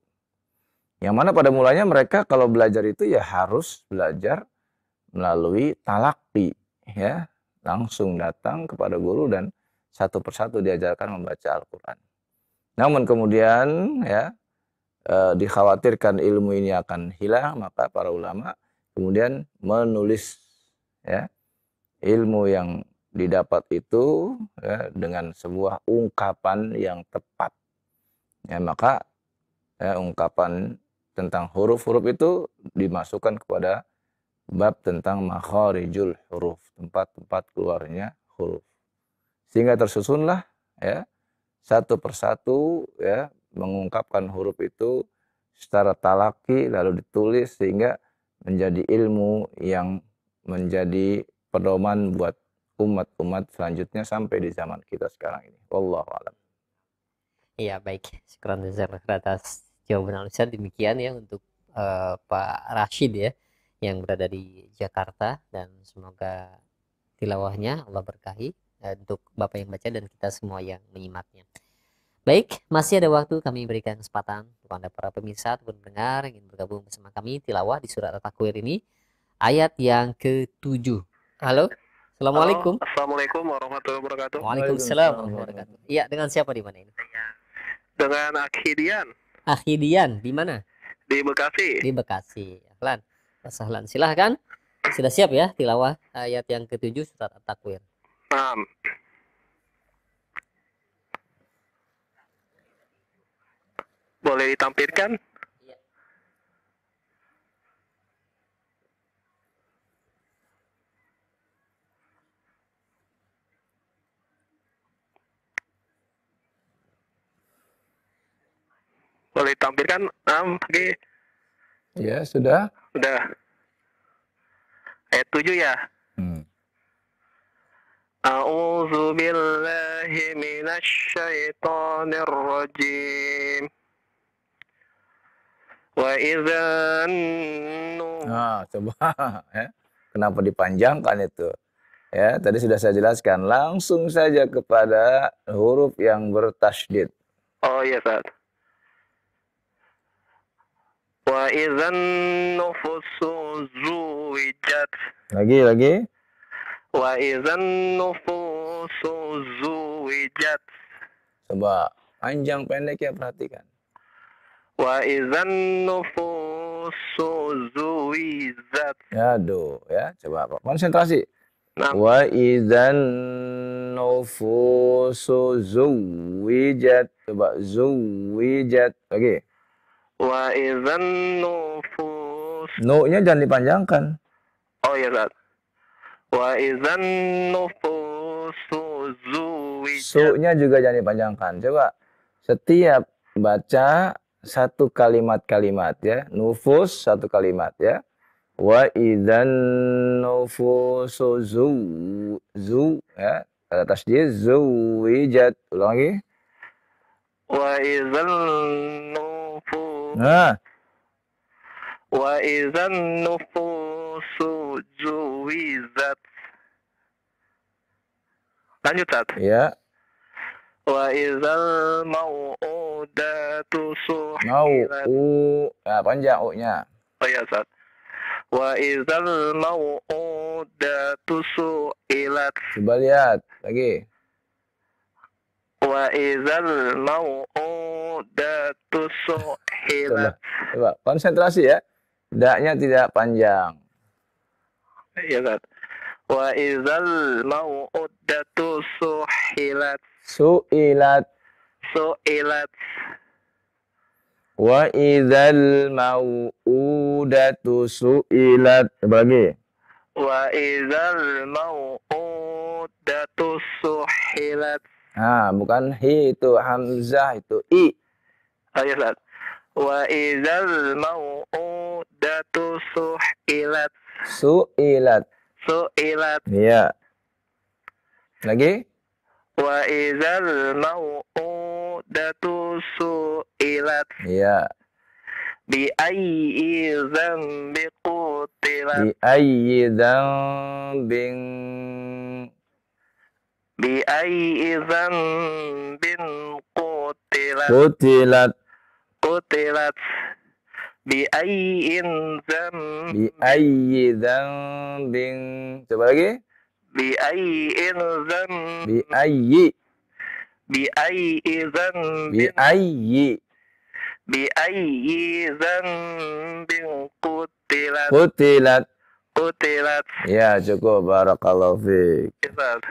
Yang mana pada mulanya mereka kalau belajar itu ya harus belajar melalui talaqi ya, langsung datang kepada guru dan satu persatu diajarkan membaca Al-Qur'an. Namun kemudian ya dikhawatirkan ilmu ini akan hilang, maka para ulama kemudian menulis ya ilmu yang didapat itu ya, dengan sebuah ungkapan yang tepat. Ya, maka ungkapan tentang huruf-huruf itu dimasukkan kepada bab tentang makharijul huruf, tempat-tempat keluarnya huruf. Sehingga tersusunlah ya satu persatu ya mengungkapkan huruf itu secara talaki lalu ditulis sehingga menjadi ilmu yang menjadi pedoman buat umat-umat selanjutnya sampai di zaman kita sekarang ini. Wallahu a'lam. Iya, baik. Syukran jazakallahu khairan atas jawaban Al-Ustaz. Demikian ya untuk Pak Rashid ya yang berada di Jakarta, dan semoga tilawahnya Allah berkahi untuk Bapak yang baca dan kita semua yang menyimaknya. Baik, masih ada waktu kami berikan kesempatan untuk Anda para pemirsa ataupun pendengar yang ingin bergabung bersama kami tilawah di surat At-Takwir ini ayat yang ke-7. Halo. Assalamualaikum. Halo, Assalamualaikum warahmatullahi wabarakatuh. Waalaikumsalam warahmatullahi wabarakatuh. Iya, dengan siapa di mana ini? Dengan Akhidian Akhidian, di mana? di Bekasi. Di Bekasi. Ahlan. Sahlan. Silahkan. Sudah siap ya tilawah ayat yang ke-7 surat At-Takwir. Naam. Boleh ditampilkan? Iya. Boleh ditampilkan? Naam, oke. Ya, sudah. Udah. Ayat 7 ya. A'udzu billahi minasy syaithanir rajim. Wa idzan Nah, coba ya. Kenapa dipanjangkan itu? Ya, tadi sudah saya jelaskan. Langsung saja kepada huruf yang bertasydid. Oh iya, Ustaz. Wa idzan nufusu zuwijat. Lagi. Wa idzan nufusu zuwijat. Coba panjang pendek ya, perhatikan. Wa idzan nufusu zuwijat. Aduh, ya. Coba Pak, konsentrasi. Nah, Wa idzan nufusu zuwijat. Coba zuwijat. Lagi. wa idzan nufus. No-nya jangan dipanjangkan. Oh iya, Ustaz. Wa idzan nufusu zuwijat. Su-nya juga jangan dipanjangkan. Coba setiap baca satu kalimat-kalimat ya. Nufus satu kalimat ya. Wa idzan nufusu zu ya. Kata tasydid zuwijat. Ulang lagi. Wa idzan nufus. Nah, Wa idzan nufusu zuwijat. Lanjut, Ustaz. ya. Wa idzal mau'udatu Mau suhilat. ya panjang u-nya. Oh iya, Ustaz. Wa idzal mau'udatu su'ilat. Coba lihat lagi. Wa idzal mau'udatu suhilat. Coba konsentrasi ya. Da-nya tidak panjang. Iya, Ustaz. Wa idzal mau'udatu suhilat. Su'ilat. Su'ilat. Wa idzal mau'udatu su'ilat. Coba lagi. Wa idzal mau'udatu suhilat. Nah, bukan hi itu hamzah itu i. Oh iya, Ustaz. Wa idzal mau'udatu suhilat. Su'ilat. Su'ilat. Iya. Lagi? Wa idzal mau'udatu su'ilat. Iya. Bi ayyi dzambi qutilat. Bi ayyi dzambin Bi ayyi dzambin qutilat. qutilat. Qutilat. Bi ayyin dzambin. Bi ayyi dzambin. Coba lagi. Bi ayyin dzambin. Bi ayyi. Bi ayyi Bi dzambin. ayyi. Bi ayyi dzambin qutilat. Qutilat. Qutilat. Ya, cukup. Barakallahu fiik. Ustaz.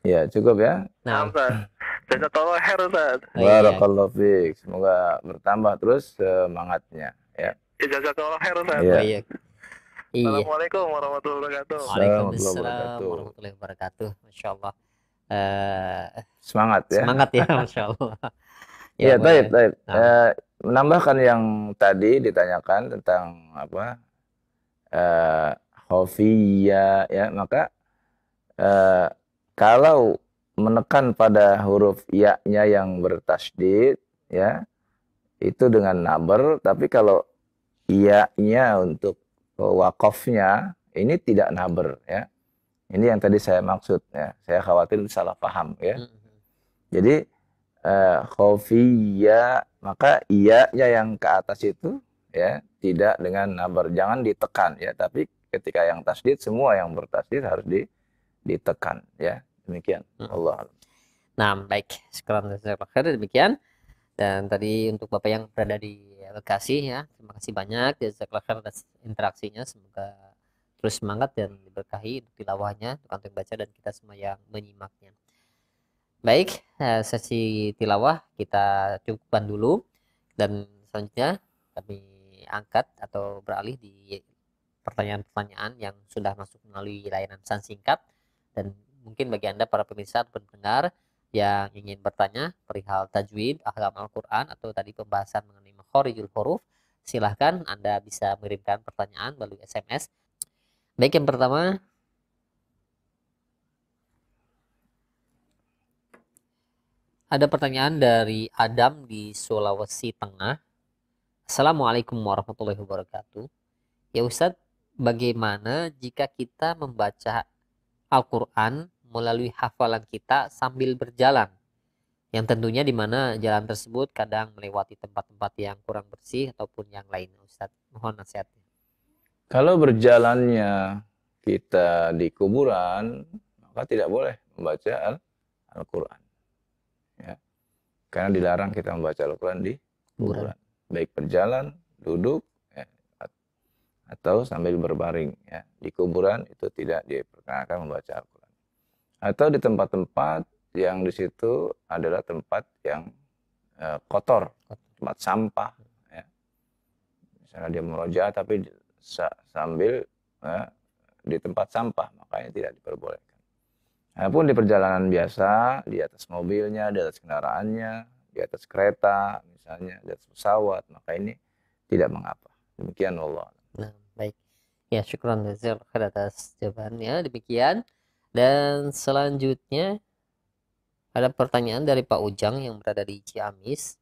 Ya, cukup ya. Nah, Ustaz. Jazakallahu khair, Ustaz. oh iya. Barakallahu fiik. Semoga bertambah terus semangatnya ya. Jazakallahu khair, Ustaz. Iya. Oh iya. Iya. Assalamualaikum warahmatullahi wabarakatuh. Waalaikumsalam wabarakatuh. warahmatullahi wabarakatuh. Masya Allah. Semangat ya. Semangat ya, Masya Allah. Iya, boleh. baik. Nah. Menambahkan yang tadi ditanyakan tentang apa? Khofiyya ya, maka kalau menekan pada huruf ya-nya yang bertasydid ya, itu dengan naber, tapi kalau ya-nya untuk wakofnya ini tidak naber ya. Ini yang tadi saya maksud ya. Saya khawatir salah paham ya. Jadi khofiyya, maka iya-nya yang ke atas itu ya tidak dengan nabar, jangan ditekan ya, tapi ketika yang tasdid semua yang bertasdid harus ditekan ya. Demikian. Allah. Nah, baik. Sekarang saya demikian. Dan tadi untuk Bapak yang berada di Bekasi ya, terima kasih banyak jazakallahu khair atas interaksinya. Semoga terus semangat dan diberkahi untuk tilawahnya, untuk antum baca dan kita semua yang menyimaknya. Baik, sesi tilawah kita cukupkan dulu dan selanjutnya kami angkat atau beralih di pertanyaan-pertanyaan yang sudah masuk melalui layanan pesan singkat. Dan mungkin bagi Anda para pemirsa atau pendengar yang ingin bertanya perihal tajwid, ahkam Al-Quran atau tadi pembahasan mengenai makhorijul huruf, silahkan Anda bisa mengirimkan pertanyaan melalui SMS. Baik, yang pertama ada pertanyaan dari Adam di Sulawesi Tengah. Assalamualaikum warahmatullahi wabarakatuh. Ya Ustadz, bagaimana jika kita membaca Al-Quran melalui hafalan kita sambil berjalan? Yang tentunya di mana jalan tersebut kadang melewati tempat-tempat yang kurang bersih ataupun yang lain. Ustadz, mohon nasihatnya. Kalau berjalannya kita di kuburan, maka tidak boleh membaca Al-Quran. Ya. Karena dilarang kita membaca Al-Quran di kuburan. Baik berjalan, duduk, ya, atau sambil berbaring. Ya. Di kuburan itu tidak diperkenankan membaca Al-Quran. Atau di tempat-tempat yang di situ adalah tempat yang kotor, tempat sampah. Ya. Misalnya dia merojaah tapi sambil di tempat sampah, makanya tidak diperbolehkan. Adapun di perjalanan biasa, di atas mobilnya, di atas kendaraannya, di atas kereta, misalnya di atas pesawat, maka ini tidak mengapa. Demikian Allah. Nah, baik. Ya, syukran jazakallahu atas jawabannya. Demikian. Dan selanjutnya ada pertanyaan dari Pak Ujang yang berada di Ciamis.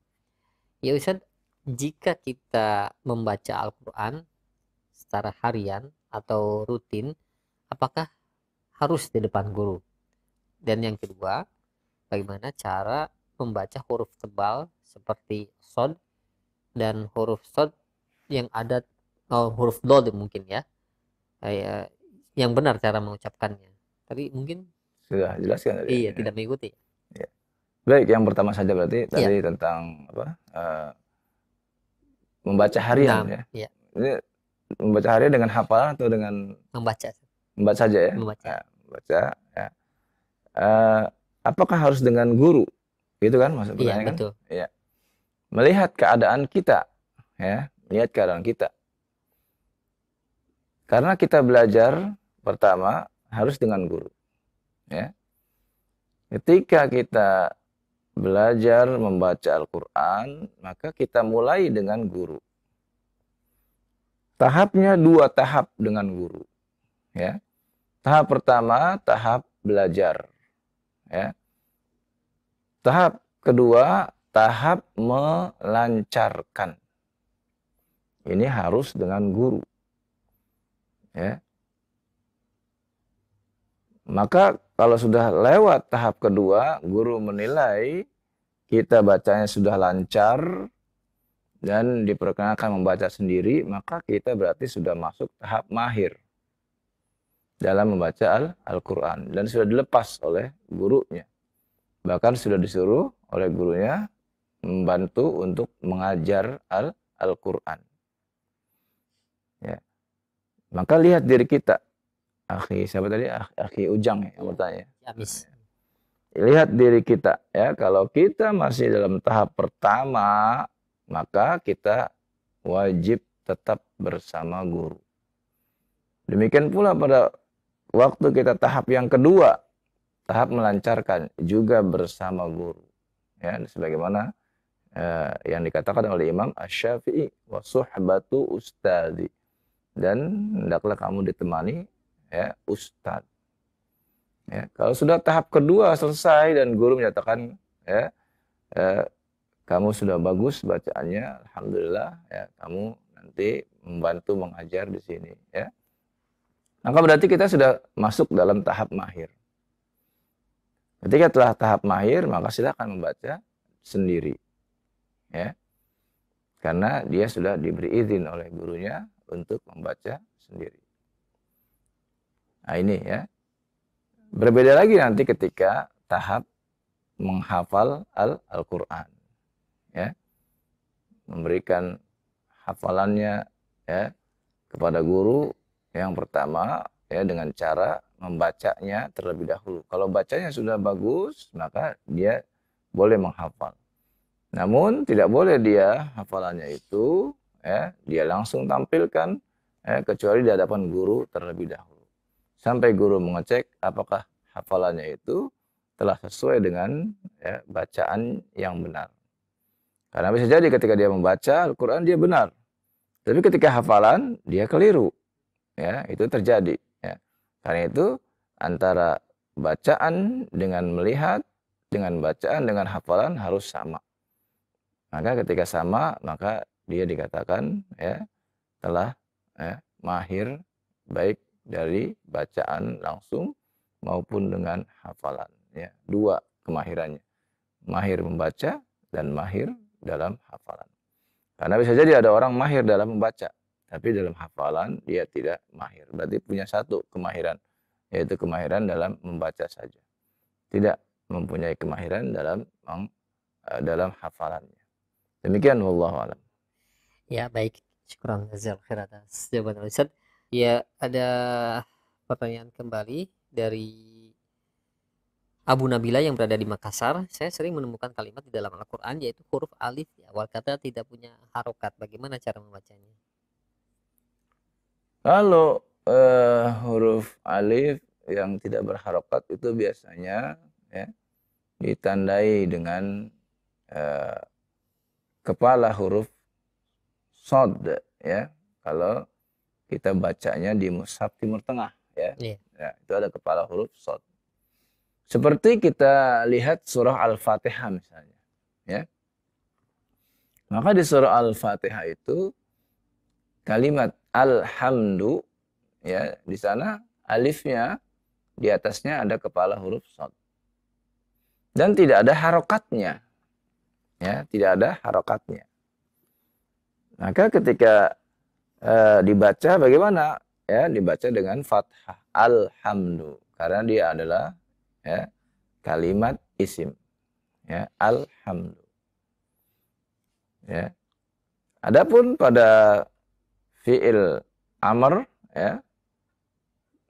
Ya Ustaz, jika kita membaca Al-Quran secara harian atau rutin, apakah harus di depan guru? Dan yang kedua, bagaimana cara membaca huruf tebal seperti shod dan huruf shod yang ada huruf dod mungkin ya, yang benar cara mengucapkannya. Tadi mungkin sudah jelaskan tadi. Iya, tidak mengikuti. Ya. Baik, yang pertama saja berarti tadi tentang apa? Membaca harian ya. Iya. Ini membaca harian dengan hafalan atau dengan Membaca saja ya? Membaca. Ya, membaca ya. Apakah harus dengan guru? Gitu kan maksud pertanyaan kan? Betul. Ya. Melihat keadaan kita, ya, melihat keadaan kita. Karena kita belajar pertama harus dengan guru. Ya. Ketika kita belajar membaca Al-Quran, maka kita mulai dengan guru. Tahapnya 2 tahap dengan guru. Ya. Tahap pertama, tahap belajar. Ya. Tahap kedua, tahap melancarkan. Ini harus dengan guru. Ya. Maka kalau sudah lewat tahap kedua, guru menilai kita bacanya sudah lancar dan diperkenalkan membaca sendiri, maka kita berarti sudah masuk tahap mahir dalam membaca Al-Quran. Dan sudah dilepas oleh gurunya. Bahkan sudah disuruh oleh gurunya membantu untuk mengajar Al-Quran. Ya. Maka lihat diri kita. Akhi, siapa tadi? Akhi Ujang ya, yang bertanya. Habis. Lihat diri kita ya, kalau kita masih dalam tahap pertama, maka kita wajib tetap bersama guru. Demikian pula pada waktu kita tahap yang kedua, tahap melancarkan juga bersama guru. Ya, sebagaimana yang dikatakan oleh Imam Asy-Syafi'i, wa suhbatu ustadi, dan hendaklah kamu ditemani ya ustad. Ya, kalau sudah tahap kedua selesai dan guru menyatakan ya kamu sudah bagus bacaannya, alhamdulillah ya, kamu nanti membantu mengajar di sini ya. Maka berarti kita sudah masuk dalam tahap mahir. Ketika telah tahap mahir, maka silakan membaca sendiri. Ya. Karena dia sudah diberi izin oleh gurunya untuk membaca sendiri. Nah, ini ya. Berbeda lagi nanti ketika tahap menghafal Al-Qur'an. Ya. Memberikan hafalannya ya kepada guru yang pertama ya dengan cara membacanya terlebih dahulu. Kalau bacanya sudah bagus, maka dia boleh menghafal. Namun tidak boleh dia hafalannya itu ya dia langsung tampilkan ya, kecuali di hadapan guru terlebih dahulu. Sampai guru mengecek apakah hafalannya itu telah sesuai dengan ya, bacaan yang benar. Karena bisa jadi ketika dia membaca Al-Quran dia benar, tapi ketika hafalan dia keliru. Ya, itu terjadi. Ya. Karena itu antara bacaan dengan melihat, dengan bacaan dengan hafalan harus sama. Maka ketika sama, maka dia dikatakan ya telah ya, mahir baik dari bacaan langsung maupun dengan hafalan. Ya, dua kemahirannya, mahir membaca dan mahir dalam hafalan. Karena bisa jadi ada orang mahir dalam membaca, tapi dalam hafalan dia tidak mahir. Berarti punya satu kemahiran, yaitu kemahiran dalam membaca saja, tidak mempunyai kemahiran dalam hafalannya. Demikian wallahu alam. Ya, baik. Syukran jazakallahu khair atas jawaban Ustaz. Ya, ada pertanyaan kembali dari Abu Nabila yang berada di Makassar. Saya sering menemukan kalimat di dalam Al-Qur'an yaitu huruf alif di awal kata tidak punya harokat. Bagaimana cara membacanya? Kalau huruf alif yang tidak berharokat itu biasanya ya, ditandai dengan kepala huruf sod ya. Kalau kita bacanya di mushaf Timur Tengah ya, ya itu ada kepala huruf sod. Seperti kita lihat surah Al-Fatihah misalnya ya. Maka di surah Al-Fatihah itu kalimat alhamdu ya, di sana alifnya di atasnya ada kepala huruf shad. Dan tidak ada harokatnya. Ya, tidak ada harokatnya. Maka ketika dibaca bagaimana? Ya, dibaca dengan fathah alhamdu karena dia adalah ya, kalimat isim. Ya, alhamdu. Ya. Adapun pada fi'il amr ya,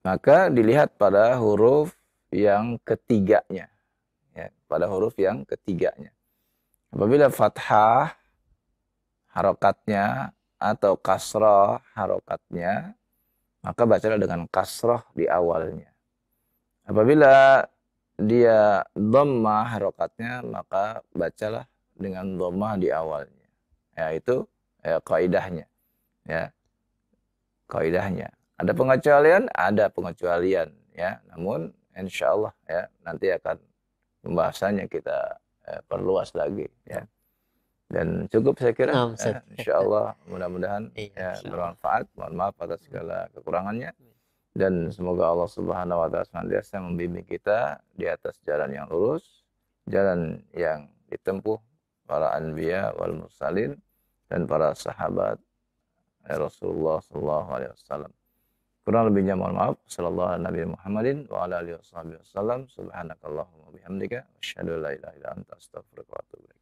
maka dilihat pada huruf yang ketiganya ya, pada huruf yang ketiganya. Apabila fathah harokatnya atau kasrah harokatnya, maka bacalah dengan kasrah di awalnya. Apabila dia dhammah harokatnya, maka bacalah dengan dhammah di awalnya. Ya, itu ya, kaidahnya. Ya, kaidahnya. Ada pengecualian? Ada pengecualian. Ya, namun insya Allah ya nanti akan pembahasannya kita perluas lagi. Ya. Dan cukup saya kira. Insya Allah mudah-mudahan ya, bermanfaat. Mohon maaf atas segala kekurangannya. Dan semoga Allah Subhanahu wa Ta'ala senantiasa membimbing kita di atas jalan yang lurus, jalan yang ditempuh para anbiya wal mursalin dan para sahabat Rasulullah sallallahu alaihi wasallam. Kurang lebihnya mohon maaf. Sallallahu alaihi Muhammadin wa ala alihi wasallam. Subhanakallahumma bihamdika asyhadu an la ilaha illa anta astaghfiruka wa atubu ilaik.